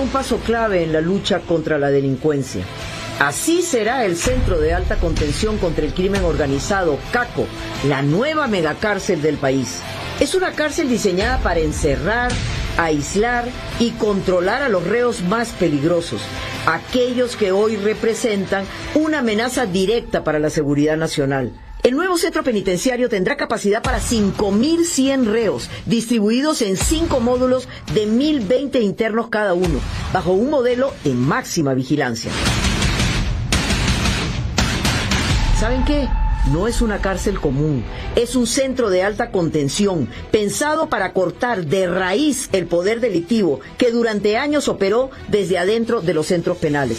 un paso clave en la lucha contra la delincuencia. Así será el Centro de Alta Contención contra el Crimen Organizado, CACO, la nueva megacárcel del país. Es una cárcel diseñada para encerrar, aislar y controlar a los reos más peligrosos, aquellos que hoy representan una amenaza directa para la seguridad nacional. El nuevo centro penitenciario tendrá capacidad para 5.100 reos, distribuidos en 5 módulos de 1.020 internos cada uno, bajo un modelo de máxima vigilancia. ¿Saben qué? No es una cárcel común, es un centro de alta contención, pensado para cortar de raíz el poder delictivo que durante años operó desde adentro de los centros penales.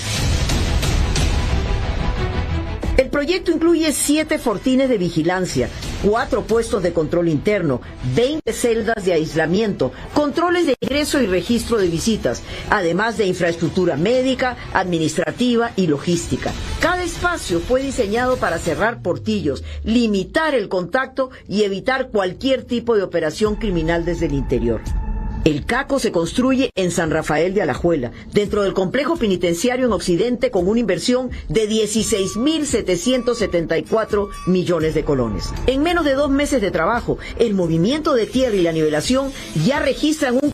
El proyecto incluye 7 fortines de vigilancia, 4 puestos de control interno, 20 celdas de aislamiento, controles de ingreso y registro de visitas, además de infraestructura médica, administrativa y logística. Cada espacio fue diseñado para cerrar portillos, limitar el contacto y evitar cualquier tipo de operación criminal desde el interior. El CACO se construye en San Rafael de Alajuela, dentro del complejo penitenciario en Occidente, con una inversión de 16.774 millones de colones. En menos de 2 meses de trabajo, el movimiento de tierra y la nivelación ya registran un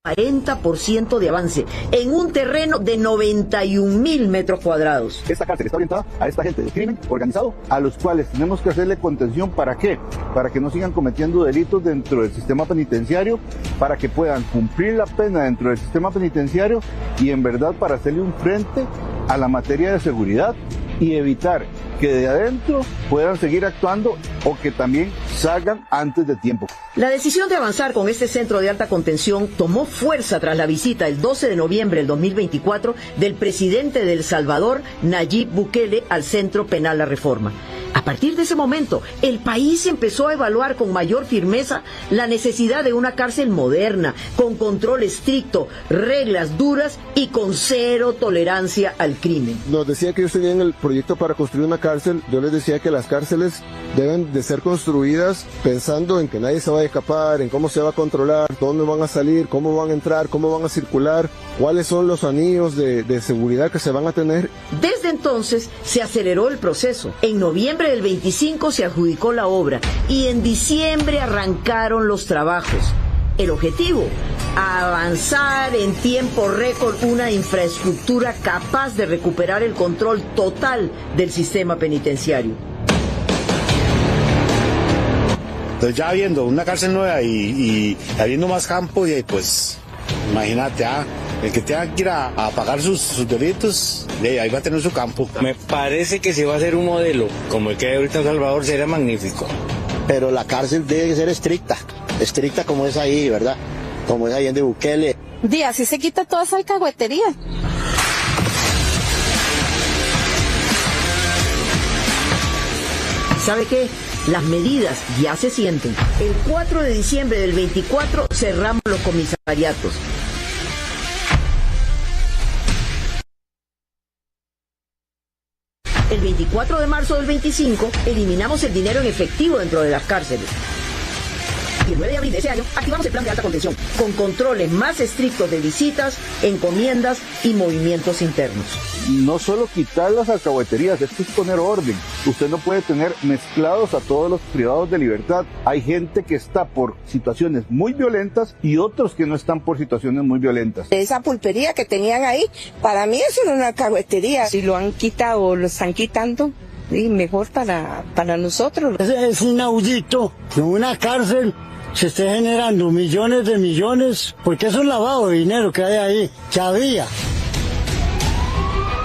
40% de avance en un terreno de 91.000 metros cuadrados. Esta cárcel está orientada a esta gente del crimen organizado, a los cuales tenemos que hacerle contención. ¿Para qué? Para que no sigan cometiendo delitos dentro del sistema penitenciario, para que puedan cumplir la pena dentro del sistema penitenciario y en verdad para hacerle un frente a la materia de seguridad y evitar que de adentro puedan seguir actuando o que también salgan antes de tiempo. La decisión de avanzar con este centro de alta contención tomó fuerza tras la visita el 12 de noviembre del 2024 del presidente de El Salvador, Nayib Bukele, al Centro Penal La Reforma. A partir de ese momento, el país empezó a evaluar con mayor firmeza la necesidad de una cárcel moderna, con control estricto, reglas duras y con 0 tolerancia al crimen. Nos decía que ellos tenían el proyecto para construir una cárcel. Yo les decía que las cárceles deben de ser construidas pensando en que nadie se va a escapar, en cómo se va a controlar, dónde van a salir, cómo van a entrar, cómo van a circular, cuáles son los anillos de seguridad que se van a tener. Desde entonces se aceleró el proceso. En noviembre del 25 se adjudicó la obra y en diciembre arrancaron los trabajos. El objetivo, avanzar en tiempo récord una infraestructura capaz de recuperar el control total del sistema penitenciario. Entonces ya habiendo una cárcel nueva y habiendo más campo, y pues imagínate, el que tenga que ir a pagar sus delitos, ahí va a tener su campo. Me parece que si va a ser un modelo como el que hay ahorita en Salvador, sería magnífico. Pero la cárcel debe ser estricta como es ahí, ¿verdad? Como es ahí en de Bukele. Así se quita toda esa alcahuetería. ¿Sabe qué? Las medidas ya se sienten. El 4 de diciembre del 24 cerramos los comisariatos. El 24 de marzo del 25 eliminamos el dinero en efectivo dentro de las cárceles. Y el 9 de abril de ese año activamos el plan de alta contención, con controles más estrictos de visitas, encomiendas y movimientos internos. No solo quitar las alcahueterías, esto es poner orden. Usted no puede tener mezclados a todos los privados de libertad. Hay gente que está por situaciones muy violentas y otros que no están por situaciones muy violentas. Esa pulpería que tenían ahí, para mí eso era una alcahuetería. Si lo han quitado o lo están quitando, y mejor para nosotros. Es un inaudito que una cárcel se esté generando millones de millones, porque es un lavado de dinero que hay ahí, que había.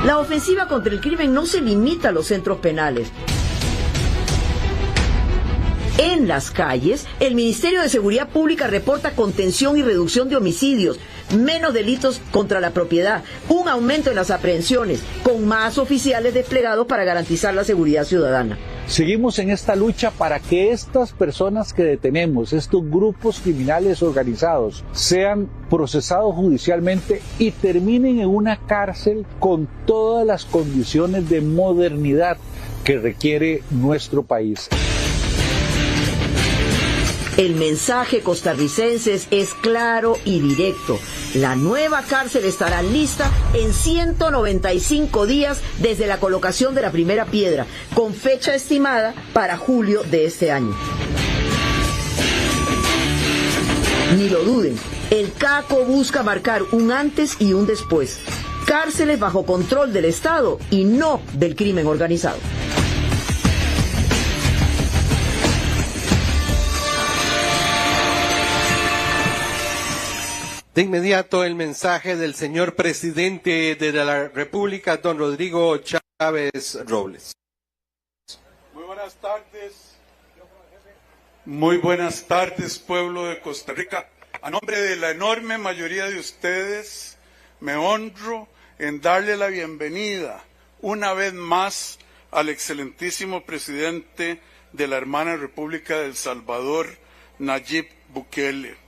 La ofensiva contra el crimen no se limita a los centros penales. En las calles, el Ministerio de Seguridad Pública reporta contención y reducción de homicidios, menos delitos contra la propiedad, un aumento en las aprehensiones, con más oficiales desplegados para garantizar la seguridad ciudadana. Seguimos en esta lucha para que estas personas que detenemos, estos grupos criminales organizados, sean procesados judicialmente y terminen en una cárcel con todas las condiciones de modernidad que requiere nuestro país. El mensaje costarricense es claro y directo. La nueva cárcel estará lista en 195 días desde la colocación de la primera piedra, con fecha estimada para julio de este año. Ni lo duden, el CACO busca marcar un antes y un después. Cárceles bajo control del Estado y no del crimen organizado. De inmediato el mensaje del señor presidente de la República, don Rodrigo Chávez Robles. Muy buenas tardes. Muy buenas tardes, pueblo de Costa Rica. A nombre de la enorme mayoría de ustedes, me honro en darle la bienvenida una vez más al excelentísimo presidente de la hermana República de El Salvador, Nayib Bukele.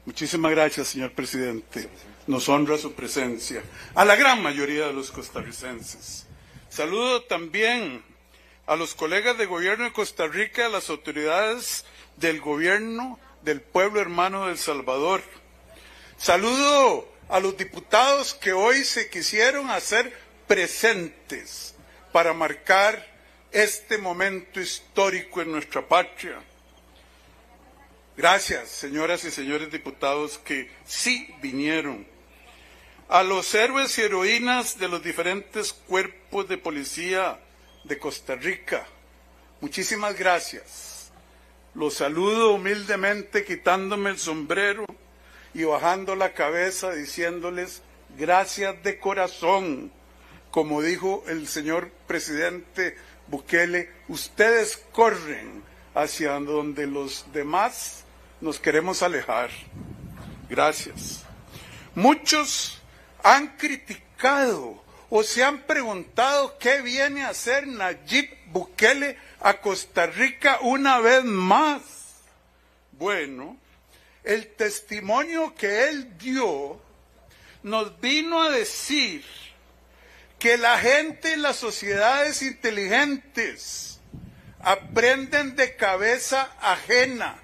Muchísimas gracias, señor presidente. Nos honra su presencia. A la gran mayoría de los costarricenses. Saludo también a los colegas de gobierno de Costa Rica, a las autoridades del gobierno del pueblo hermano de El Salvador. Saludo a los diputados que hoy se quisieron hacer presentes para marcar este momento histórico en nuestra patria. Gracias, señoras y señores diputados que sí vinieron. A los héroes y heroínas de los diferentes cuerpos de policía de Costa Rica, muchísimas gracias. Los saludo humildemente quitándome el sombrero y bajando la cabeza diciéndoles gracias de corazón. Como dijo el señor presidente Bukele, ustedes corren hacia donde los demás nos queremos alejar. Gracias. Muchos han criticado o se han preguntado qué viene a hacer Nayib Bukele a Costa Rica una vez más. Bueno, el testimonio que él dio nos vino a decir que la gente y las sociedades inteligentes aprenden de cabeza ajena,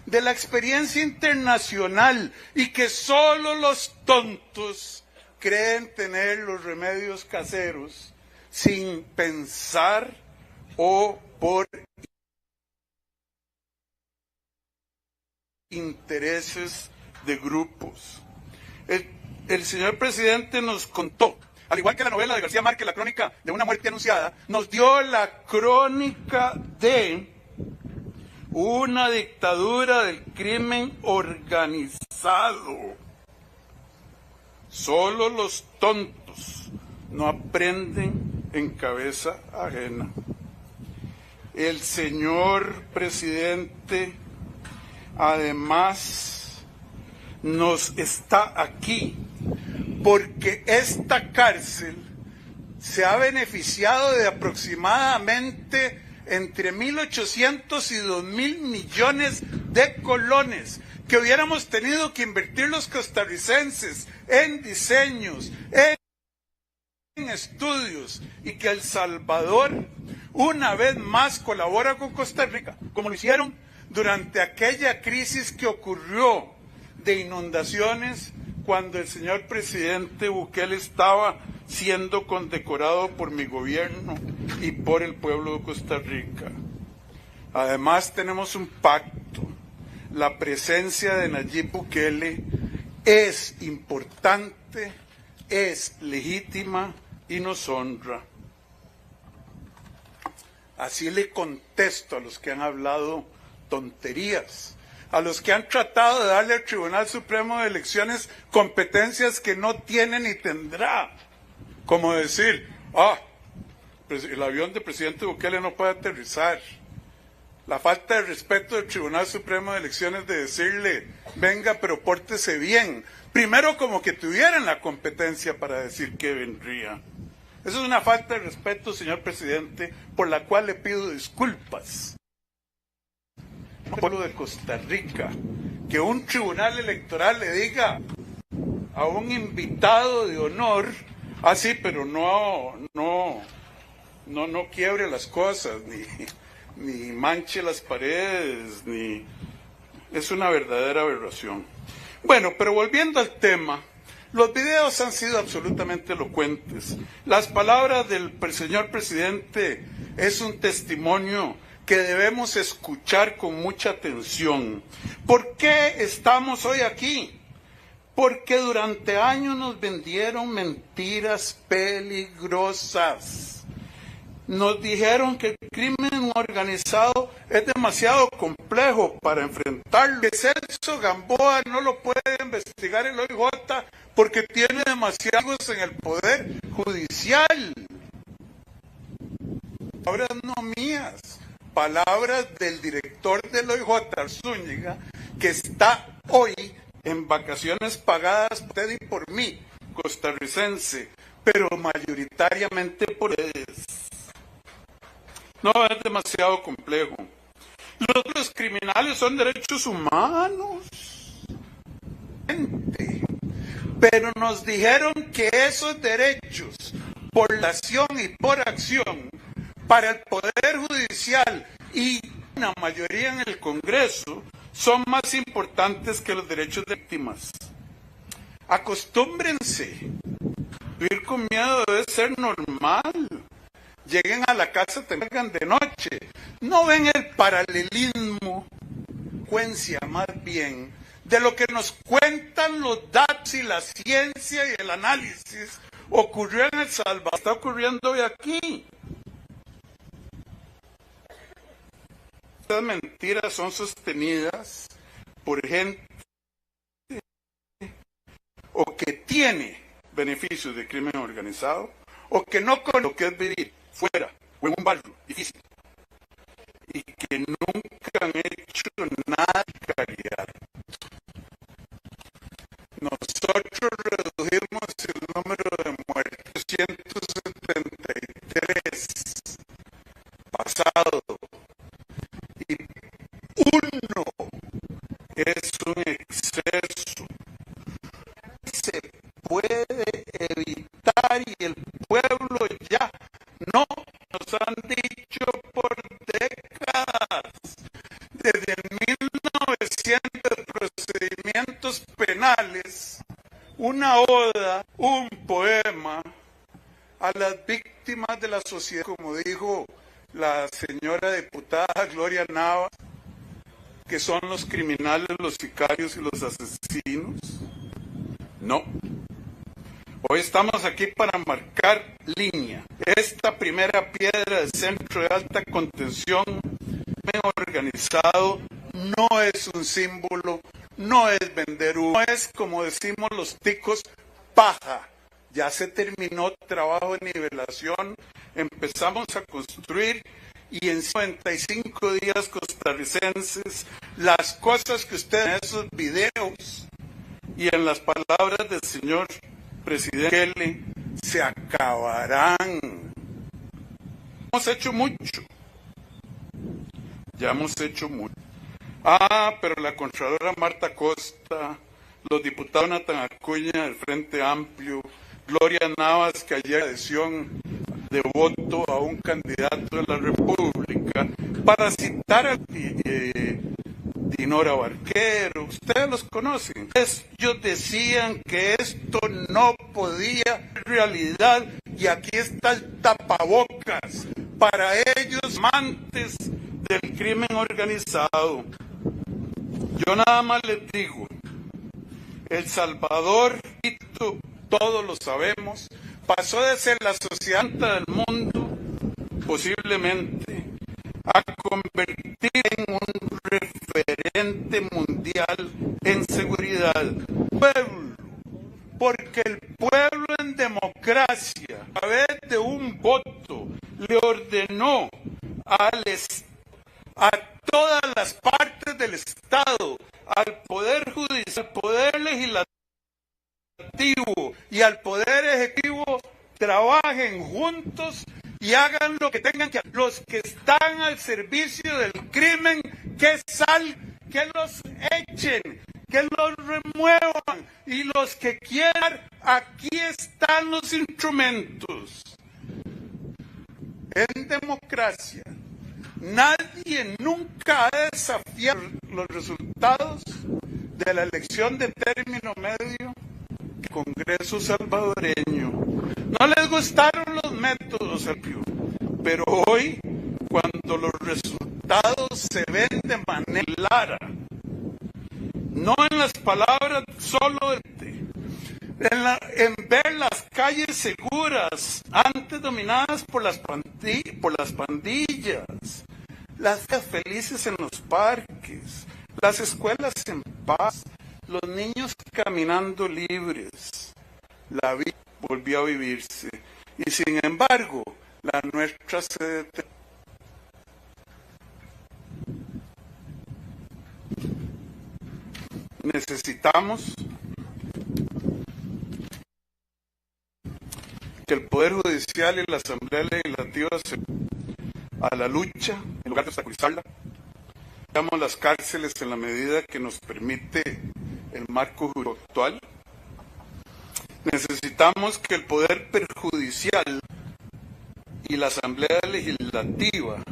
de la experiencia internacional, y que solo los tontos creen tener los remedios caseros sin pensar o por intereses de grupos. El señor presidente nos contó, al igual que la novela de García Márquez, La crónica de una muerte anunciada, nos dio la crónica de una dictadura del crimen organizado. Solo los tontos no aprenden en cabeza ajena. El señor presidente además nos está aquí porque esta cárcel se ha beneficiado de aproximadamente entre 1.800 y 2.000 millones de colones que hubiéramos tenido que invertir los costarricenses en diseños, en estudios, y que El Salvador una vez más colabora con Costa Rica, como lo hicieron durante aquella crisis que ocurrió de inundaciones cuando el señor presidente Bukele estaba siendo condecorado por mi gobierno y por el pueblo de Costa Rica. Además tenemos un pacto. La presencia de Nayib Bukele es importante, es legítima y nos honra. Así le contesto a los que han hablado tonterías, a los que han tratado de darle al Tribunal Supremo de Elecciones competencias que no tiene ni tendrá. Como decir, el avión del presidente Bukele no puede aterrizar. La falta de respeto del Tribunal Supremo de Elecciones de decirle, venga, pero pórtese bien. Primero como que tuvieran la competencia para decir que vendría. Eso es una falta de respeto, señor presidente, por la cual le pido disculpas. El pueblo de Costa Rica, que un tribunal electoral le diga a un invitado de honor, sí, pero no quiebre las cosas, ni manche las paredes, ni Es una verdadera aberración. Bueno, pero volviendo al tema, los videos han sido absolutamente elocuentes. Las palabras del señor presidente es un testimonio que debemos escuchar con mucha atención. ¿Por qué estamos hoy aquí? Porque durante años nos vendieron mentiras peligrosas. Nos dijeron que el crimen organizado es demasiado complejo para enfrentarlo, que Celso Gamboa no lo puede investigar el OIJ porque tiene demasiados en el poder judicial. Palabras no mías, palabras del director del OIJ, Zúñiga, que está hoy en vacaciones pagadas por usted y por mí, costarricense, pero mayoritariamente por ustedes. No, es demasiado complejo. Los criminales son derechos humanos. Pero nos dijeron que esos derechos, por la acción y por acción, para el Poder Judicial y una mayoría en el Congreso, son más importantes que los derechos de víctimas. Acostúmbrense. Vivir con miedo debe ser normal. Lleguen a la casa, te vengan de noche. No ven el paralelismo, secuencia más bien, de lo que nos cuentan los datos y la ciencia y el análisis. Ocurrió en El Salvador, está ocurriendo hoy aquí. Estas mentiras son sostenidas por gente o que tiene beneficios de crimen organizado o que no conoce lo que es vivir fuera o en un barrio difícil y que nunca han hecho nada de caridad. Nosotros redujimos el número de muertos 173 pasado y 1 es un exceso. Se puede evitar y el pueblo ya no nos han dicho por décadas, desde 1900 procedimientos penales, una oda, un poema a las víctimas de la sociedad, como dijo la señora diputada Gloria Navas, que son los criminales, los sicarios y los asesinos. No. Hoy estamos aquí para marcar línea. Esta primera piedra del centro de alta contención organizado no es un símbolo, no es vender humo, no es, como decimos los ticos, paja. Ya se terminó el trabajo de nivelación, empezamos a construir y en 95 días costarricenses, las cosas que ustedes en esos videos y en las palabras del señor presidente se acabarán. Hemos hecho mucho. Ya hemos hecho mucho. Pero la Contralora Marta Costa, los diputados Nathan Acuña del Frente Amplio, Gloria Navas, que ayer adhesión de voto a un candidato de la República, para citar a Dinora Barquero, ustedes los conocen. Ellos decían que esto no podía ser realidad y aquí está el tapabocas para ellos, amantes del crimen organizado. Yo nada más les digo, El Salvador, todos lo sabemos, pasó de ser la sociedad del mundo, posiblemente, a convertir en un referente mundial en seguridad. Pueblo, porque el pueblo en democracia, a través de un voto, le ordenó a todas las partes del Estado, al Poder Judicial, al Poder Legislativo y al Poder Ejecutivo, trabajen juntos y hagan lo que tengan que hacer. Los que están al servicio del crimen, que los echen, que los remuevan, y los que quieran, aquí están los instrumentos. En democracia, Nadie nunca ha desafiado los resultados de la elección de término medio del Congreso salvadoreño. No les gustaron los métodos, pero hoy, cuando los resultados se ven de manera clara, no en las palabras solo en ver las calles seguras, antes dominadas por las pandillas, las felices en los parques, las escuelas en paz, los niños caminando libres. La vida volvió a vivirse y sin embargo la nuestra se detuvo. Necesitamos que el Poder Judicial y la Asamblea Legislativa se a la lucha, en lugar de obstaculizarla. Damos las cárceles en la medida que nos permite el marco jurídico actual. Necesitamos que el Poder Judicial y la Asamblea Legislativa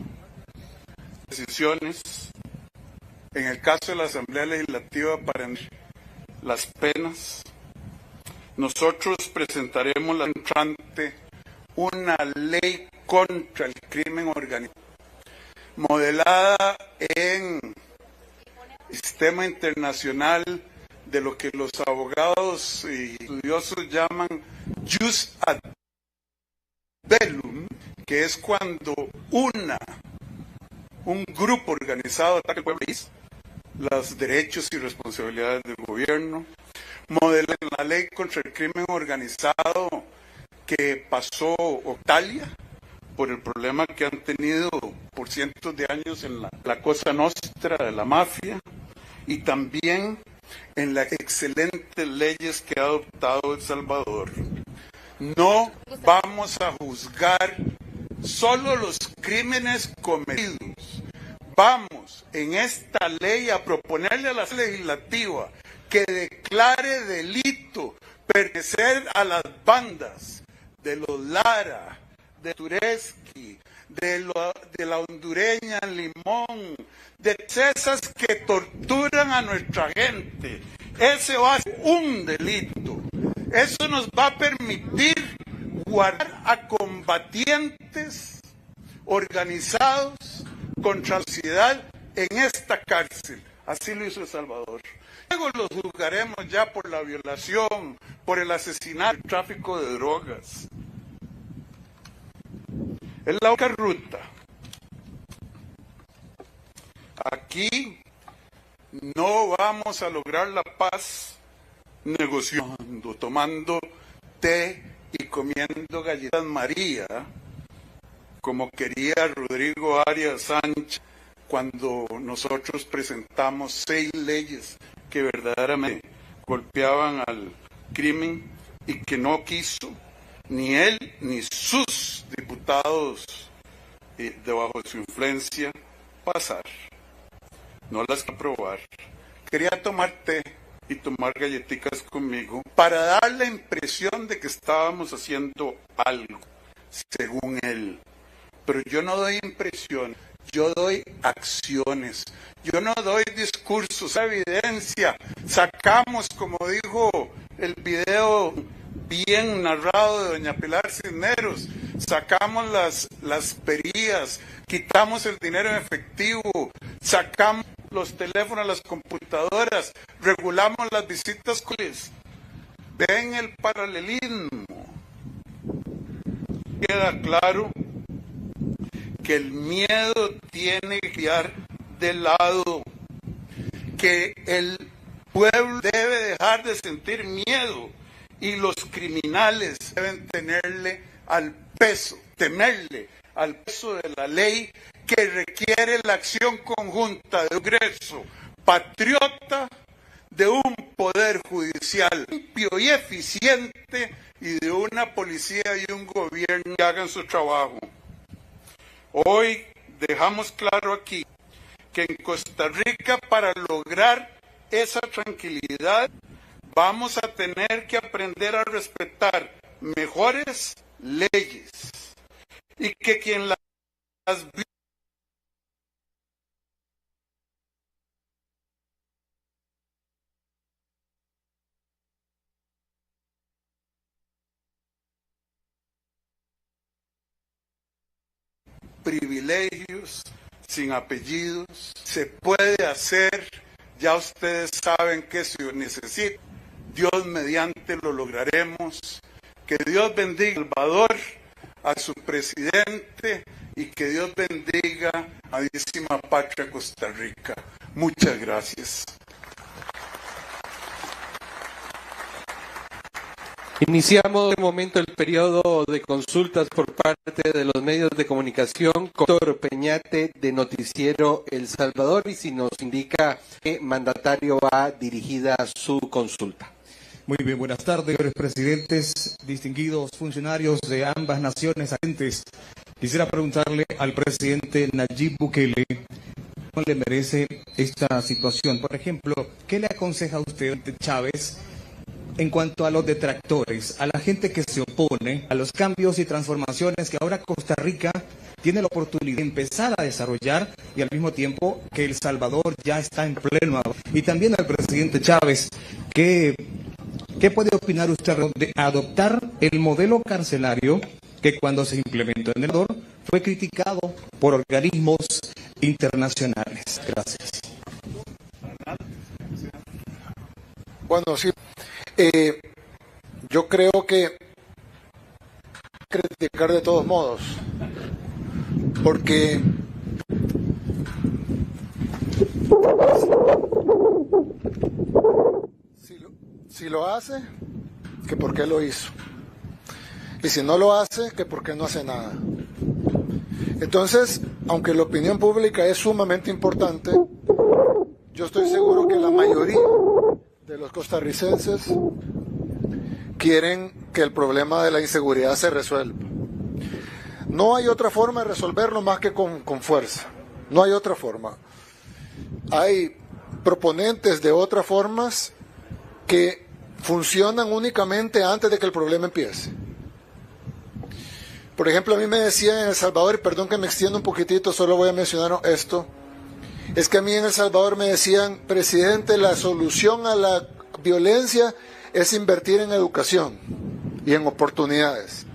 decisiones, en el caso de la Asamblea Legislativa, para las penas. Nosotros presentaremos la entrante una ley contra el crimen organizado, modelada en sistema internacional de lo que los abogados y estudiosos llaman jus ad bellum, que es cuando un grupo organizado ataca al pueblo, los derechos y responsabilidades del gobierno. Modela en la ley contra el crimen organizado que pasó Italia por el problema que han tenido por cientos de años en la Cosa Nostra de la mafia, y también en las excelentes leyes que ha adoptado El Salvador. No vamos a juzgar solo los crímenes cometidos. Vamos en esta ley a proponerle a la legislativa que declare delito pertenecer a las bandas de los Lara, de Tureski, de la hondureña Limón, de esas que torturan a nuestra gente. Ese va a ser un delito. Eso nos va a permitir guardar a combatientes organizados contra la sociedad en esta cárcel. Así lo hizo El Salvador. Luego los juzgaremos ya por la violación, por el asesinato, el tráfico de drogas. Es la única ruta. Aquí no vamos a lograr la paz negociando, tomando té y comiendo galletas María, como quería Rodrigo Arias Sánchez cuando nosotros presentamos 6 leyes que verdaderamente golpeaban al crimen y que no quiso ni él ni sus diputados debajo de su influencia pasar. No las aprobar. Quería tomar té y tomar galletitas conmigo para dar la impresión de que estábamos haciendo algo, según él. Pero yo no doy impresión, yo doy acciones, yo no doy discursos, evidencia. Sacamos, como dijo el video bien narrado de doña Pilar Cisneros, sacamos las perías, quitamos el dinero en efectivo, sacamos los teléfonos, las computadoras, regulamos las visitas. Ven el paralelismo. Queda claro que el miedo tiene que quedar de lado, que el pueblo debe dejar de sentir miedo y los criminales deben temerle al peso de la ley, que requiere la acción conjunta de un Congreso patriota, de un poder judicial limpio y eficiente y de una policía y un gobierno que hagan su trabajo. Hoy dejamos claro aquí que en Costa Rica, para lograr esa tranquilidad, vamos a tener que aprender a respetar mejores leyes, y que quien las privilegios, sin apellidos. Se puede hacer, ya ustedes saben que se necesita. Dios mediante lo lograremos. Que Dios bendiga a El Salvador, a su presidente, y que Dios bendiga a Dísima Patria Costa Rica. Muchas gracias. Iniciamos de momento el periodo de consultas por parte de los medios de comunicación con Héctor Peñate de Noticiero El Salvador, y si nos indica qué mandatario va dirigida su consulta. Muy bien, buenas tardes, señores presidentes, distinguidos funcionarios de ambas naciones agentes. Quisiera preguntarle al presidente Nayib Bukele cómo le merece esta situación. Por ejemplo, ¿qué le aconseja a usted, Chávez, en cuanto a los detractores, a la gente que se opone a los cambios y transformaciones que ahora Costa Rica tiene la oportunidad de empezar a desarrollar, y al mismo tiempo que El Salvador ya está en pleno? Y también al presidente Chávez, ¿qué puede opinar usted de adoptar el modelo carcelario que cuando se implementó en El Salvador fue criticado por organismos internacionales? Gracias. Bueno, sí. Yo creo que criticar de todos modos, porque si lo hace, que por qué lo hizo, y si no lo hace, que por qué no hace nada. Entonces, aunque la opinión pública es sumamente importante, yo estoy seguro que la mayoría de los costarricenses quieren que el problema de la inseguridad se resuelva. No hay otra forma de resolverlo más que con fuerza. No hay otra forma. Hay proponentes de otras formas que funcionan únicamente antes de que el problema empiece. Por ejemplo, a mí me decían en El Salvador, y perdón que me extienda un poquitito, solo voy a mencionar esto, es que a mí en El Salvador me decían: presidente, la solución a la violencia es invertir en educación y en oportunidades.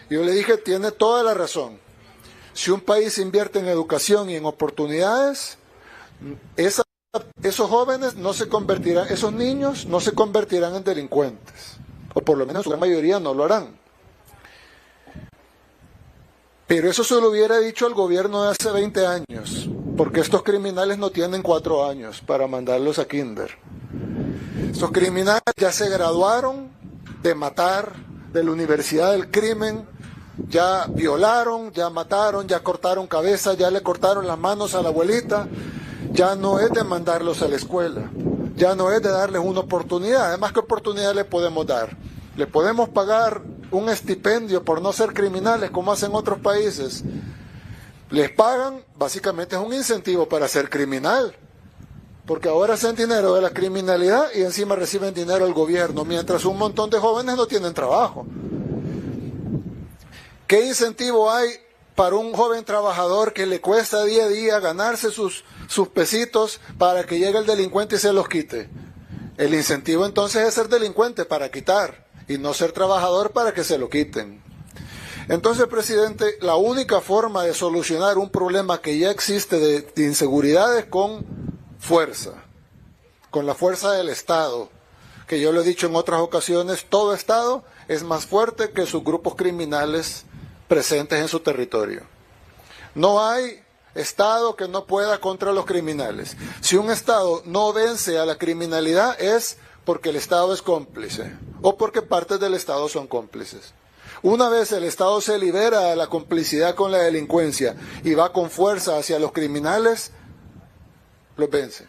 Y yo le dije, tiene toda la razón. Si un país invierte en educación y en oportunidades, esos jóvenes no se convertirán, esos niños no se convertirán en delincuentes, o por lo menos la mayoría no lo harán. Pero eso se lo hubiera dicho al gobierno de hace 20 años, porque estos criminales no tienen 4 años para mandarlos a kinder. Estos criminales ya se graduaron de matar, de la Universidad del Crimen, ya violaron, ya mataron, ya cortaron cabeza, ya le cortaron las manos a la abuelita. Ya no es de mandarlos a la escuela, ya no es de darles una oportunidad. Además, ¿qué oportunidad le podemos dar? Le podemos pagar un estipendio por no ser criminales, como hacen otros países. Les pagan, básicamente es un incentivo para ser criminal, porque ahora hacen dinero de la criminalidad y encima reciben dinero del gobierno, mientras un montón de jóvenes no tienen trabajo. ¿Qué incentivo hay para un joven trabajador que le cuesta día a día ganarse sus pesitos para que llegue el delincuente y se los quite? El incentivo entonces es ser delincuente para quitar y no ser trabajador para que se lo quiten. Entonces, presidente, la única forma de solucionar un problema que ya existe de inseguridad es con fuerza, con la fuerza del Estado, que yo lo he dicho en otras ocasiones, todo Estado es más fuerte que sus grupos criminales presentes en su territorio. No hay Estado que no pueda contra los criminales. Si un Estado no vence a la criminalidad es porque el Estado es cómplice o porque partes del Estado son cómplices. Una vez el Estado se libera de la complicidad con la delincuencia y va con fuerza hacia los criminales, los vence.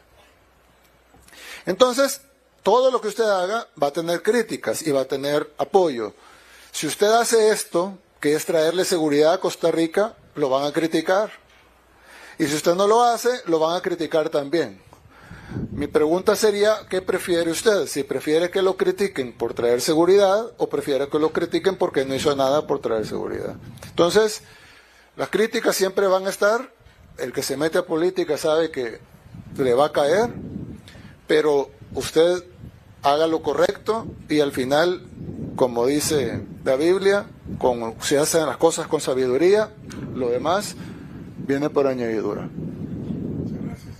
Entonces, todo lo que usted haga va a tener críticas y va a tener apoyo. Si usted hace esto, que es traerle seguridad a Costa Rica, lo van a criticar. Y si usted no lo hace, lo van a criticar también. Mi pregunta sería, ¿qué prefiere usted? Si prefiere que lo critiquen por traer seguridad o prefiere que lo critiquen porque no hizo nada por traer seguridad. Entonces, las críticas siempre van a estar. El que se mete a política sabe que le va a caer, pero usted haga lo correcto y al final, como dice la Biblia, se hacen las cosas con sabiduría, lo demás viene por añadidura.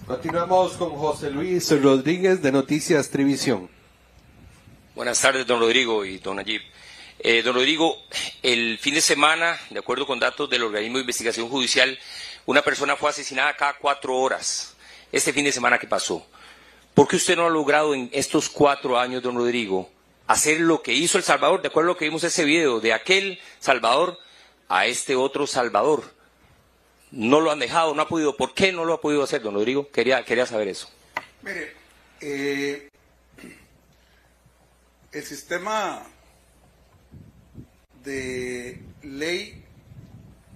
Continuamos con José Luis Rodríguez de Noticias Trivisión. Buenas tardes, don Rodrigo y don Nayib. Don Rodrigo, el fin de semana, de acuerdo con datos del organismo de investigación judicial, una persona fue asesinada cada 4 horas. Este fin de semana que pasó. ¿Por qué usted no ha logrado en estos 4 años, don Rodrigo, hacer lo que hizo El Salvador, de acuerdo a lo que vimos en ese video, de aquel Salvador a este otro Salvador? No lo han dejado, no ha podido. ¿Por qué no lo ha podido hacer, don Rodrigo? Quería saber eso. Mire, el sistema de ley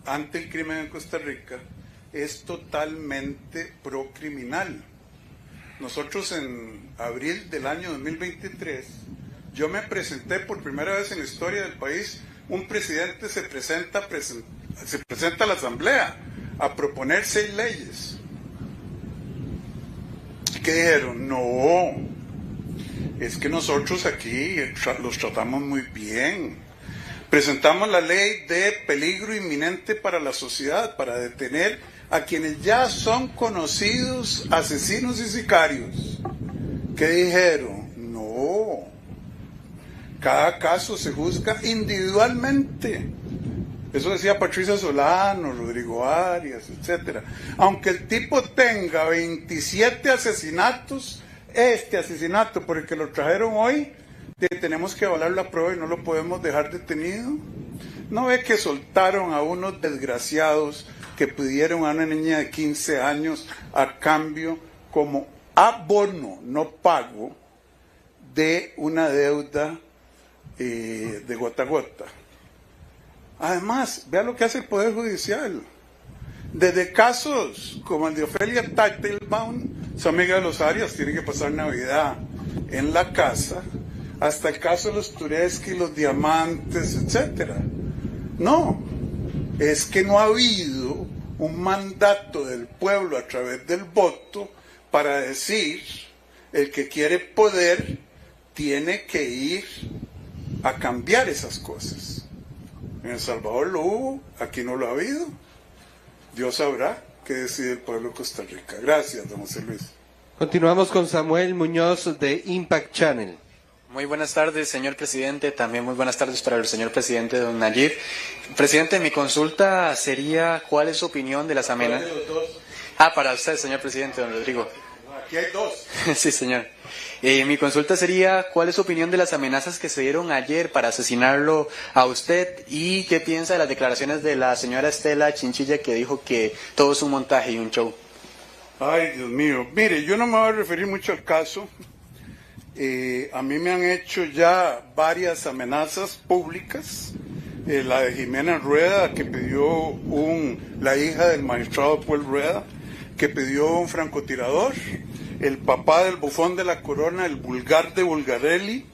ante el crimen en Costa Rica es totalmente procriminal. Nosotros en abril del año 2023, yo me presenté por primera vez en la historia del país, un presidente se presenta a la Asamblea a proponer 6 leyes. ¿Qué dijeron? No, es que nosotros aquí los tratamos muy bien. Presentamos la ley de peligro inminente para la sociedad, para detener a quienes ya son conocidos asesinos y sicarios. ¿Qué dijeron? No, cada caso se juzga individualmente. Eso decía Patricia Solano, Rodrigo Arias, etc. Aunque el tipo tenga 27 asesinatos, este asesinato por el que lo trajeron hoy, tenemos que avalar la prueba y no lo podemos dejar detenido. ¿No ve que soltaron a unos desgraciados que pidieron a una niña de 15 años a cambio como abono, no pago, de una deuda de gota a gota? Además, vea lo que hace el Poder Judicial. Desde casos como el de Ofelia Teitelbaum, su amiga de los Arias tiene que pasar Navidad en la casa, hasta el caso de los Tureski, los Diamantes, etcétera. No, es que no ha habido un mandato del pueblo a través del voto para decir, el que quiere poder tiene que ir a cambiar esas cosas. En El Salvador lo hubo, aquí no lo ha habido. Dios sabrá qué decide el pueblo de Costa Rica. Gracias, don José Luis. Continuamos con Samuel Muñoz de Impact Channel. Muy buenas tardes, señor presidente. También muy buenas tardes para el señor presidente, don Nayib. Presidente, mi consulta sería, ¿cuál es su opinión de las amenazas? Para usted, señor presidente, don Rodrigo. Aquí hay 2. Sí, señor. Mi consulta sería, ¿cuál es su opinión de las amenazas que se dieron ayer para asesinarlo a usted? ¿Y qué piensa de las declaraciones de la señora Estela Chinchilla, que dijo que todo es un montaje y un show? Ay, Dios mío. Mire, yo no me voy a referir mucho al caso. A mí me han hecho ya varias amenazas públicas. La de Jimena Rueda, que pidió la hija del magistrado Paul Rueda, que pidió un francotirador. El papá del bufón de la corona, el vulgar de Bulgarelli,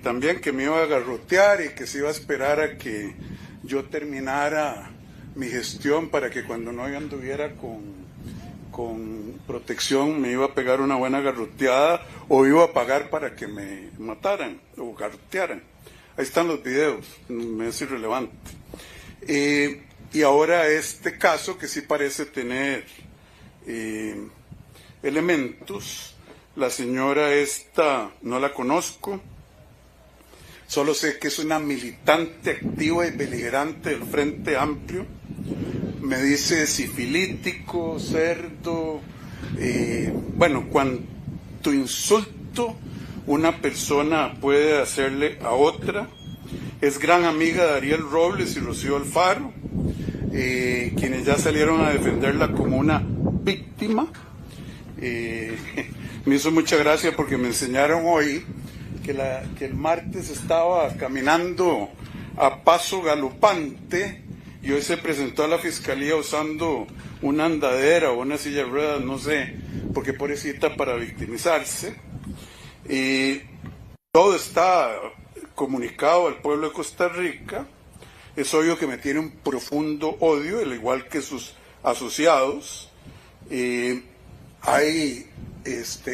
también, que me iba a garrotear y que se iba a esperar a que yo terminara mi gestión para que cuando no yo anduviera con protección me iba a pegar una buena garroteada o iba a pagar para que me mataran o garrotearan. Ahí están los videos, me es irrelevante. Y ahora este caso que sí parece tener elementos. La señora esta no la conozco, solo sé que es una militante activa y beligerante del Frente Amplio. Me dice sifilítico, cerdo, bueno, cuanto insulto una persona puede hacerle a otra. Es gran amiga de Ariel Robles y Rocío Alfaro, quienes ya salieron a defenderla como una víctima. Me hizo mucha gracia porque me enseñaron hoy que el martes estaba caminando a paso galopante y hoy se presentó a la fiscalía usando una andadera o una silla de ruedas, no sé, porque pobrecita, para victimizarse. Todo está comunicado al pueblo de Costa Rica. Es obvio que me tiene un profundo odio, al igual que sus asociados. Hay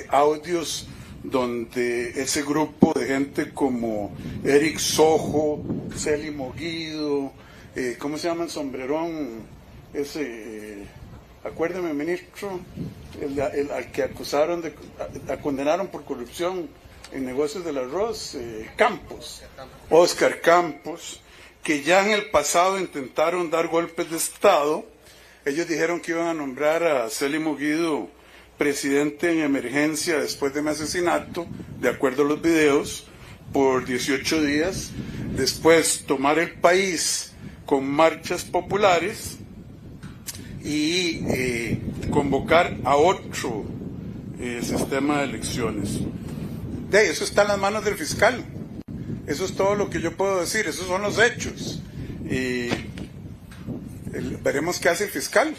audios donde ese grupo de gente como Eric Sojo, Celi Moguido, ¿cómo se llama el sombrerón? acuérdeme, ministro, al que acusaron condenaron por corrupción en negocios del arroz, Oscar Campos, que ya en el pasado intentaron dar golpes de Estado. Ellos dijeron que iban a nombrar a Célimo Guido presidente en emergencia después de mi asesinato, de acuerdo a los videos, por 18 días, después tomar el país con marchas populares y convocar a otro sistema de elecciones. Eso está en las manos del fiscal. Eso es todo lo que yo puedo decir, esos son los hechos. Y veremos qué hace el fiscal.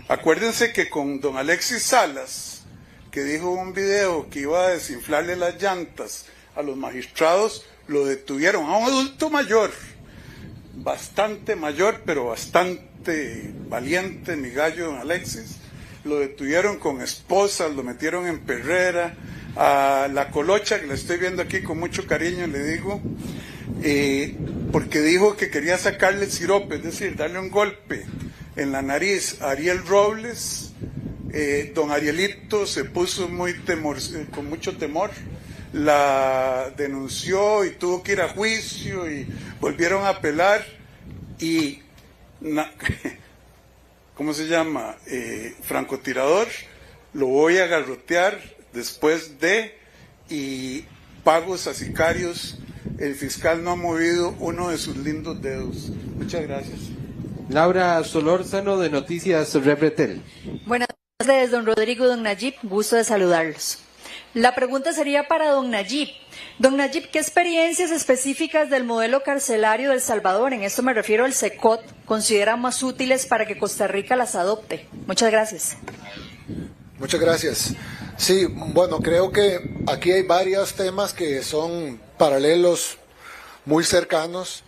Acuérdense que con don Alexis Salas, que dijo en un video que iba a desinflarle las llantas a los magistrados, lo detuvieron a un adulto mayor, bastante mayor, pero bastante valiente, mi gallo don Alexis. Lo detuvieron con esposas, lo metieron en perrera. A la Colocha, que la estoy viendo aquí con mucho cariño, le digo, porque dijo que quería sacarle el sirope, es decir, darle un golpe en la nariz a Ariel Robles. Don Arielito se puso con mucho temor, la denunció y tuvo que ir a juicio y volvieron a apelar y ¿cómo se llama? Francotirador, lo voy a garrotear después de, y pagos a sicarios. El fiscal no ha movido uno de sus lindos dedos. Muchas gracias. Laura Solórzano, de Noticias Repretel. Buenas tardes, don Rodrigo, don Nayib, gusto de saludarlos. La pregunta sería para don Nayib. Don Nayib, ¿qué experiencias específicas del modelo carcelario de El Salvador, en esto me refiero al SECOT, considera más útiles para que Costa Rica las adopte? Muchas gracias. Muchas gracias. Sí, bueno, creo que aquí hay varios temas que son paralelos, muy cercanos.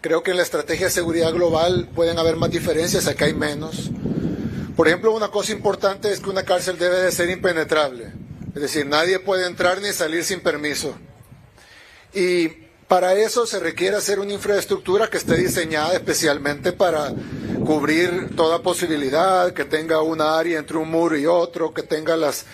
Creo que en la estrategia de seguridad global pueden haber más diferencias, acá hay menos. Por ejemplo, una cosa importante es que una cárcel debe de ser impenetrable. Es decir, nadie puede entrar ni salir sin permiso. Y para eso se requiere hacer una infraestructura que esté diseñada especialmente para cubrir toda posibilidad, que tenga una área entre un muro y otro, que tenga los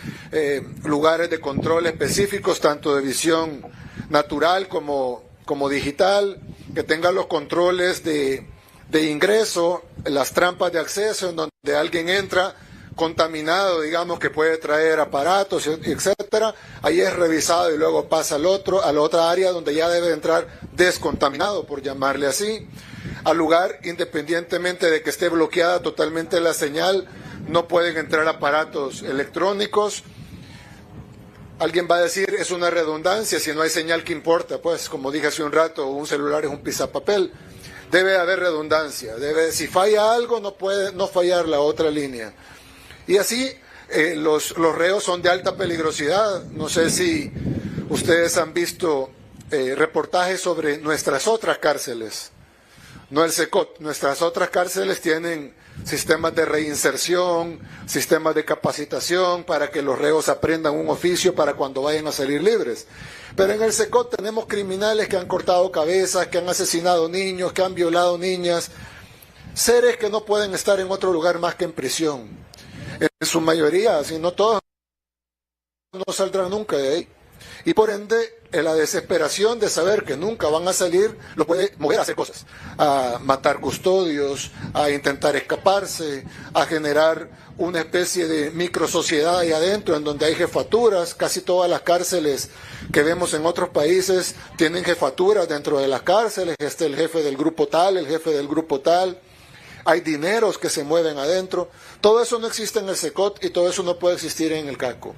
lugares de control específicos, tanto de visión natural como digital, que tenga los controles de ingreso, las trampas de acceso en donde alguien entra contaminado, digamos, que puede traer aparatos, etcétera, ahí es revisado y luego pasa a la otra área donde ya debe entrar descontaminado, por llamarle así. Al lugar, independientemente de que esté bloqueada totalmente la señal, no pueden entrar aparatos electrónicos. Alguien va a decir, es una redundancia, si no hay señal, ¿qué importa? Pues, como dije hace un rato, un celular es un pisapapel. Debe haber redundancia, si falla algo, no puede no fallar la otra línea. Y así, los reos son de alta peligrosidad. No sé si ustedes han visto reportajes sobre nuestras otras cárceles. No el SECOT, nuestras otras cárceles tienen sistemas de reinserción, sistemas de capacitación para que los reos aprendan un oficio para cuando vayan a salir libres. Pero en el SECOT tenemos criminales que han cortado cabezas, que han asesinado niños, que han violado niñas, seres que no pueden estar en otro lugar más que en prisión. En su mayoría, si no todos, no saldrán nunca de ahí. Y por ende, la desesperación de saber que nunca van a salir, lo puede mover a hacer cosas, a matar custodios, a intentar escaparse, a generar una especie de microsociedad ahí adentro, en donde hay jefaturas. Casi todas las cárceles que vemos en otros países tienen jefaturas dentro de las cárceles, el jefe del grupo tal, el jefe del grupo tal. Hay dineros que se mueven adentro. Todo eso no existe en el SECOT y todo eso no puede existir en el CACO.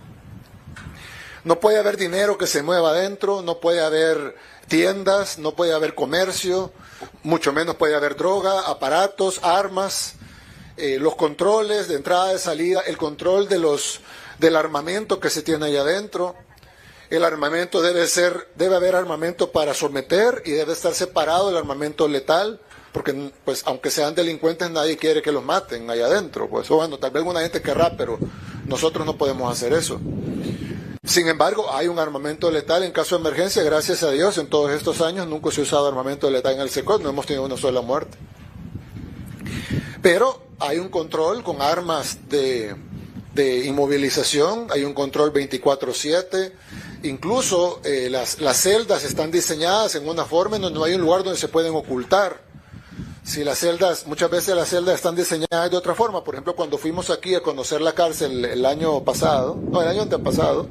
No puede haber dinero que se mueva adentro, no puede haber tiendas, no puede haber comercio, mucho menos puede haber droga, aparatos, armas, los controles de entrada y salida, el control del armamento que se tiene allá adentro. El armamento debe haber armamento para someter y debe estar separado el armamento letal, porque pues aunque sean delincuentes nadie quiere que los maten allá adentro. Pues bueno, tal vez alguna gente querrá, pero nosotros no podemos hacer eso. Sin embargo, hay un armamento letal en caso de emergencia. Gracias a Dios, en todos estos años nunca se ha usado armamento letal en el SECOT, no hemos tenido una sola muerte. Pero hay un control con armas de inmovilización, hay un control 24/7, incluso las celdas están diseñadas en una forma en donde no hay un lugar donde se pueden ocultar. Si las celdas, muchas veces las celdas están diseñadas de otra forma. Por ejemplo, cuando fuimos aquí a conocer la cárcel el año antepasado,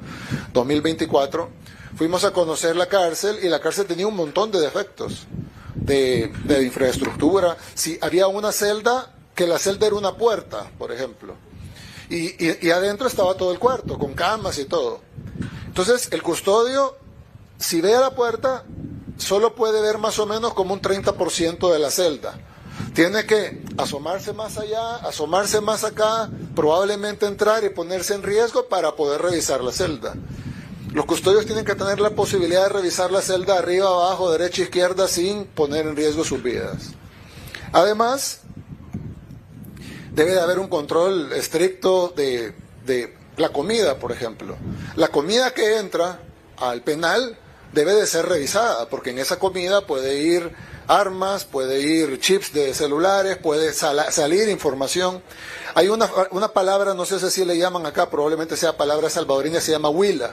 2024, fuimos a conocer la cárcel y la cárcel tenía un montón de defectos de infraestructura. Si había una celda, que la celda era una puerta, por ejemplo, y adentro estaba todo el cuarto, con camas y todo. Entonces, el custodio, si ve a la puerta, solo puede ver más o menos como un 30% de la celda. Tiene que asomarse más allá, asomarse más acá, probablemente entrar y ponerse en riesgo para poder revisar la celda. Los custodios tienen que tener la posibilidad de revisar la celda arriba, abajo, derecha, izquierda, sin poner en riesgo sus vidas. Además, debe de haber un control estricto de la comida, por ejemplo. La comida que entra al penal debe de ser revisada, porque en esa comida puede ir armas, puede ir chips de celulares, puede salir información. Hay una palabra, no sé si le llaman acá, probablemente sea palabra salvadoreña, se llama huila,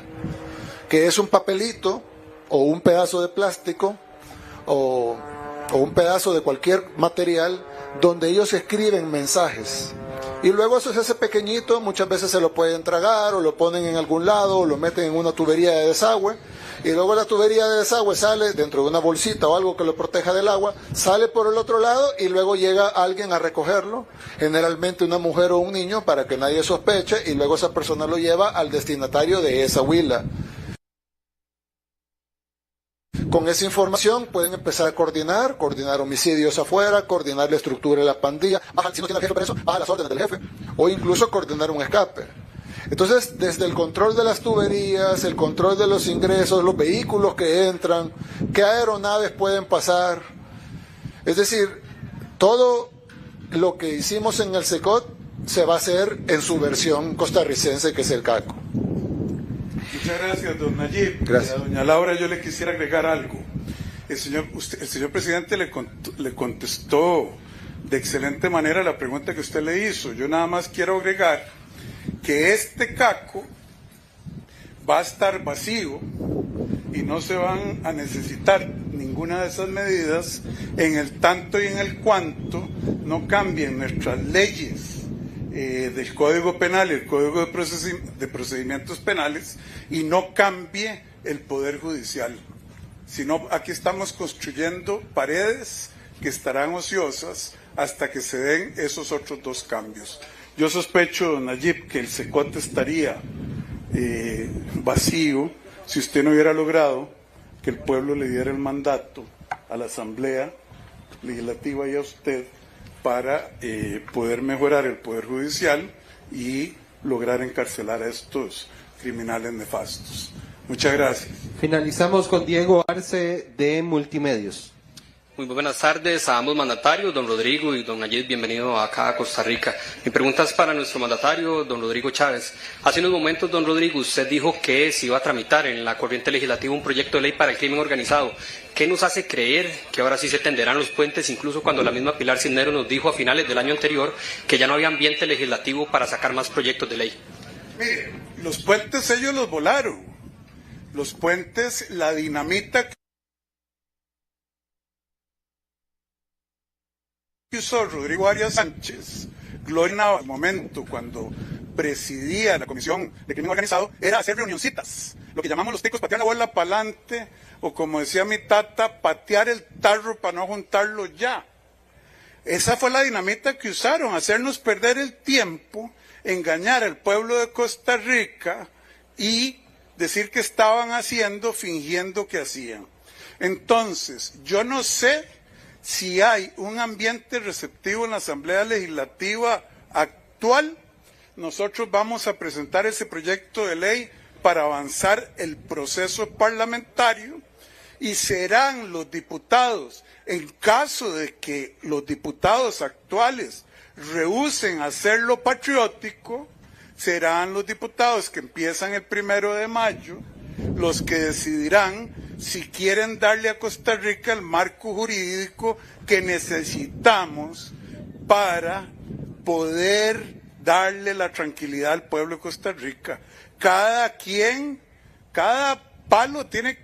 que es un papelito o un pedazo de plástico o un pedazo de cualquier material donde ellos escriben mensajes. Y luego eso se hace pequeñito, muchas veces se lo pueden tragar o lo ponen en algún lado o lo meten en una tubería de desagüe. Y luego la tubería de desagüe sale dentro de una bolsita o algo que lo proteja del agua, sale por el otro lado y luego llega alguien a recogerlo, generalmente una mujer o un niño, para que nadie sospeche, y luego esa persona lo lleva al destinatario de esa huila. Con esa información pueden empezar a coordinar homicidios afuera, coordinar la estructura de la pandilla, si no tiene el jefe preso, baja las órdenes del jefe, o incluso coordinar un escape. Entonces, desde el control de las tuberías, el control de los ingresos, los vehículos que entran, qué aeronaves pueden pasar, es decir, todo lo que hicimos en el SECOT se va a hacer en su versión costarricense, que es el CACO. Muchas gracias, don Nayib. Gracias. A doña Laura yo le quisiera agregar algo. El señor presidente le contestó de excelente manera la pregunta que usted le hizo. Yo nada más quiero agregar que este CACO va a estar vacío y no se van a necesitar ninguna de esas medidas en el tanto y en el cuanto no cambien nuestras leyes del Código Penal y el Código de Procedimientos Penales y no cambie el Poder Judicial. Sino aquí estamos construyendo paredes que estarán ociosas hasta que se den esos otros dos cambios. Yo sospecho, don Nayib, que el SECOT estaría vacío si usted no hubiera logrado que el pueblo le diera el mandato a la Asamblea Legislativa y a usted para poder mejorar el Poder Judicial y lograr encarcelar a estos criminales nefastos. Muchas gracias. Finalizamos con Diego Arce de Multimedios. Muy buenas tardes a ambos mandatarios, don Rodrigo y don Nayib, bienvenido acá a Costa Rica. Mi pregunta es para nuestro mandatario, don Rodrigo Chávez. Hace unos momentos, don Rodrigo, usted dijo que se iba a tramitar en la corriente legislativa un proyecto de ley para el crimen organizado. ¿Qué nos hace creer que ahora sí se tenderán los puentes, incluso cuando la misma Pilar Cisneros nos dijo a finales del año anterior que ya no había ambiente legislativo para sacar más proyectos de ley? Mire, los puentes ellos los volaron. Los puentes, la dinamita que usó Rodrigo Arias Sánchez, Gloria Nava, al momento cuando presidía la Comisión de Crimen Organizado, era hacer reunioncitas, lo que llamamos los ticos, patear la bola para adelante, o como decía mi tata, patear el tarro para no juntarlo ya. Esa fue la dinamita que usaron, hacernos perder el tiempo, engañar al pueblo de Costa Rica y decir que estaban haciendo, fingiendo que hacían. Entonces, yo no sé si hay un ambiente receptivo en la Asamblea Legislativa actual. Nosotros vamos a presentar ese proyecto de ley para avanzar el proceso parlamentario y serán los diputados, en caso de que los diputados actuales rehúsen hacerlo patriótico, serán los diputados que empiezan el 1 de mayo los que decidirán si quieren darle a Costa Rica el marco jurídico que necesitamos para poder darle la tranquilidad al pueblo de Costa Rica. Cada palo tiene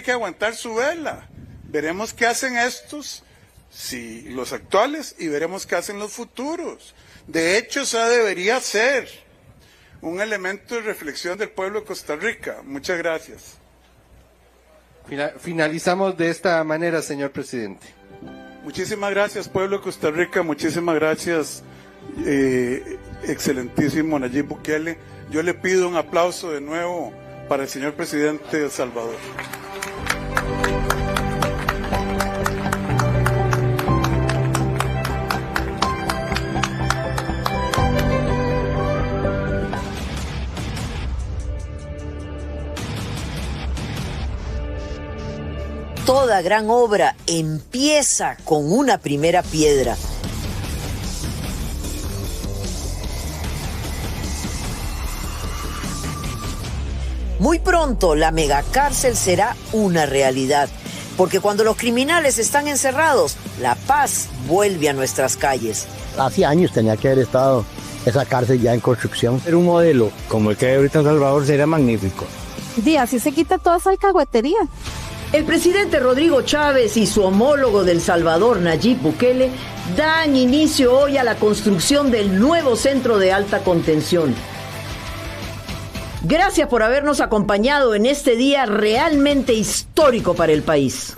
que aguantar su vela. Veremos qué hacen estos, sí, los actuales, y veremos qué hacen los futuros. De hecho, esa debería ser un elemento de reflexión del pueblo de Costa Rica. Muchas gracias. Finalizamos de esta manera, señor presidente. Muchísimas gracias, pueblo de Costa Rica. Muchísimas gracias, excelentísimo Nayib Bukele. Yo le pido un aplauso de nuevo para el señor presidente de El Salvador. Toda gran obra empieza con una primera piedra. Muy pronto la megacárcel será una realidad, porque cuando los criminales están encerrados, la paz vuelve a nuestras calles. Hace años tenía que haber estado esa cárcel ya en construcción. Ser un modelo como el que hay ahorita en Salvador sería magnífico. Sí, así se quita toda esa alcahuetería. El presidente Rodrigo Chávez y su homólogo de El Salvador, Nayib Bukele, dan inicio hoy a la construcción del nuevo centro de alta contención. Gracias por habernos acompañado en este día realmente histórico para el país.